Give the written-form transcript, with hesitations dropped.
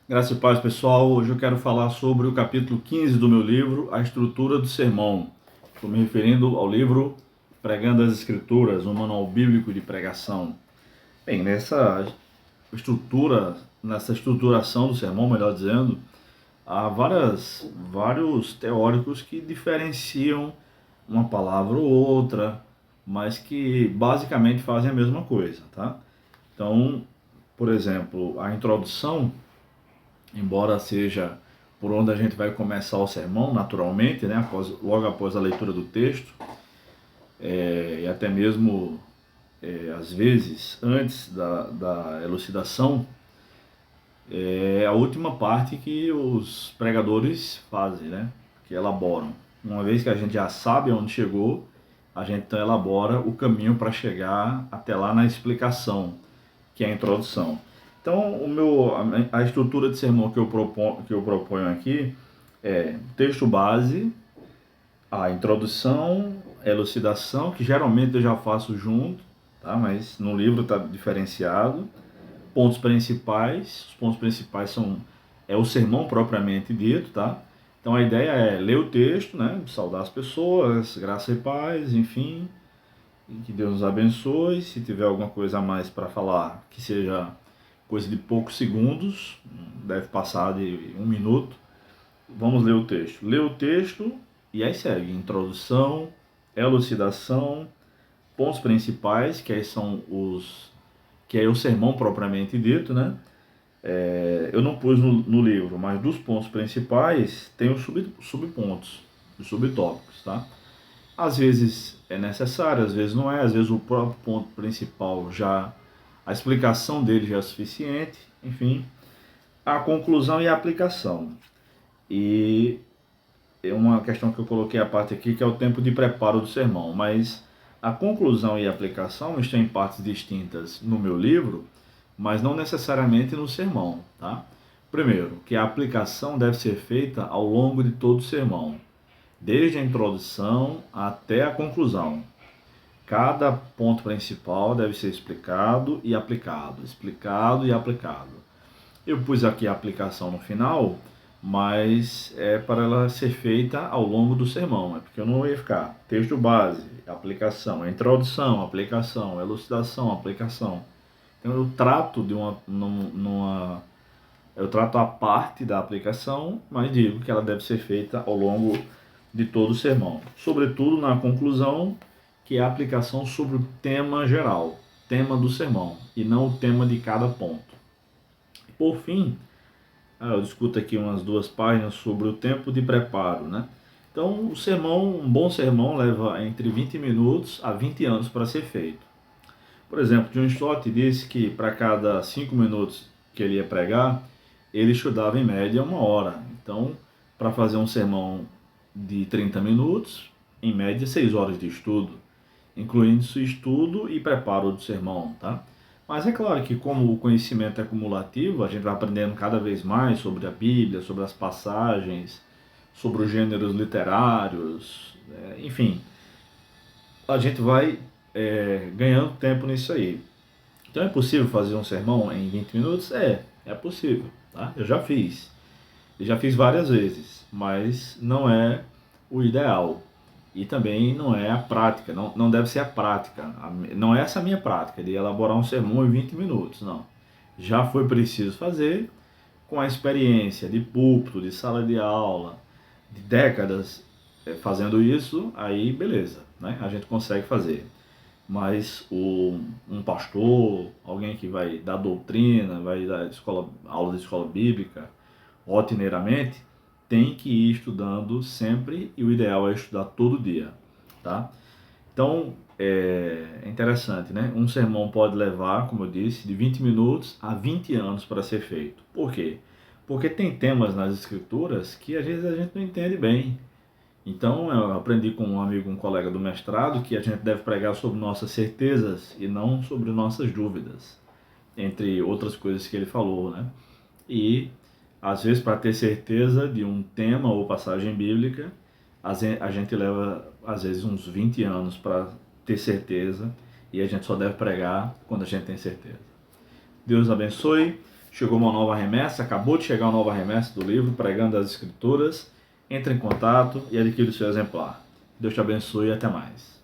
Graças e paz, pessoal. Hoje eu quero falar sobre o capítulo 15 do meu livro, A Estrutura do Sermão. Estou me referindo ao livro Pregando as Escrituras, um manual bíblico de pregação. Bem, nessa estruturação do sermão, melhor dizendo, há vários teóricos que diferenciam uma palavra ou outra, mas que basicamente fazem a mesma coisa, tá? Então, por exemplo, a introdução, embora seja por onde a gente vai começar o sermão, naturalmente, né, logo após a leitura do texto, e até mesmo, às vezes, antes da elucidação, é a última parte que os pregadores fazem, né, que elaboram. Uma vez que a gente já sabe onde chegou, a gente então elabora o caminho para chegar até lá na explicação, que é a introdução. Então, a estrutura de sermão que eu proponho aqui é texto base, a introdução, a elucidação, que geralmente eu já faço junto, tá? Mas no livro está diferenciado. Pontos principais, os pontos principais é o sermão propriamente dito, tá? Então a ideia é ler o texto, né? Saudar as pessoas, graça e paz, enfim, que Deus nos abençoe. Se tiver alguma coisa a mais para falar, que seja coisa de poucos segundos, deve passar de um minuto. Vamos ler o texto. Lê o texto e aí segue introdução, elucidação, pontos principais, que aí são que é o sermão propriamente dito, né? Eu não pus no livro, mas dos pontos principais tem os subpontos, os subtópicos, tá? Às vezes é necessário, às vezes não é, às vezes o próprio ponto principal já, a explicação dele já é suficiente, enfim, a conclusão e a aplicação. E é uma questão que eu coloquei a parte aqui, que é o tempo de preparo do sermão, mas a conclusão e a aplicação estão em partes distintas no meu livro, mas não necessariamente no sermão, tá? Primeiro, que a aplicação deve ser feita ao longo de todo o sermão, desde a introdução até a conclusão. Cada ponto principal deve ser explicado e aplicado, explicado e aplicado. Eu pus aqui a aplicação no final, mas é para ela ser feita ao longo do sermão, é porque eu não ia ficar texto base, aplicação, introdução, aplicação, elucidação, aplicação. Então eu trato eu trato a parte da aplicação, mas digo que ela deve ser feita ao longo de todo o sermão, sobretudo na conclusão, que é a aplicação sobre o tema geral, tema do sermão, e não o tema de cada ponto. Por fim, eu discuto aqui umas 2 páginas sobre o tempo de preparo, né? Então, um bom sermão leva entre 20 minutos a 20 anos para ser feito. Por exemplo, John Stott disse que para cada 5 minutos que ele ia pregar, ele estudava em média 1 hora. Então, para fazer um sermão de 30 minutos, em média 6 horas de estudo, incluindo o estudo e preparo do sermão, tá? Mas é claro que como o conhecimento é cumulativo, a gente vai aprendendo cada vez mais sobre a Bíblia, sobre as passagens, sobre os gêneros literários, enfim, a gente vai ganhando tempo nisso aí. Então é possível fazer um sermão em 20 minutos? É possível, tá? Eu já fiz várias vezes, mas não é o ideal. E também não é a prática, não deve ser a prática. Não é essa a minha prática, de elaborar um sermão em 20 minutos, não. Já foi preciso fazer com a experiência de púlpito, de sala de aula, de décadas fazendo isso, aí beleza, né? A gente consegue fazer. Mas um pastor, alguém que vai dar doutrina, vai dar aula de escola bíblica, rotineiramente, tem que ir estudando sempre e o ideal é estudar todo dia, tá? Então, é interessante, né? Um sermão pode levar, como eu disse, de 20 minutos a 20 anos para ser feito. Por quê? Porque tem temas nas escrituras que às vezes a gente não entende bem. Então, eu aprendi com um amigo, um colega do mestrado, que a gente deve pregar sobre nossas certezas e não sobre nossas dúvidas, entre outras coisas que ele falou, né? E às vezes, para ter certeza de um tema ou passagem bíblica, a gente leva às vezes uns 20 anos para ter certeza, e a gente só deve pregar quando a gente tem certeza. Deus abençoe. chegou uma nova remessa, acabou de chegar uma nova remessa do livro Pregando as Escrituras, entre em contato e adquira o seu exemplar. Deus te abençoe e até mais.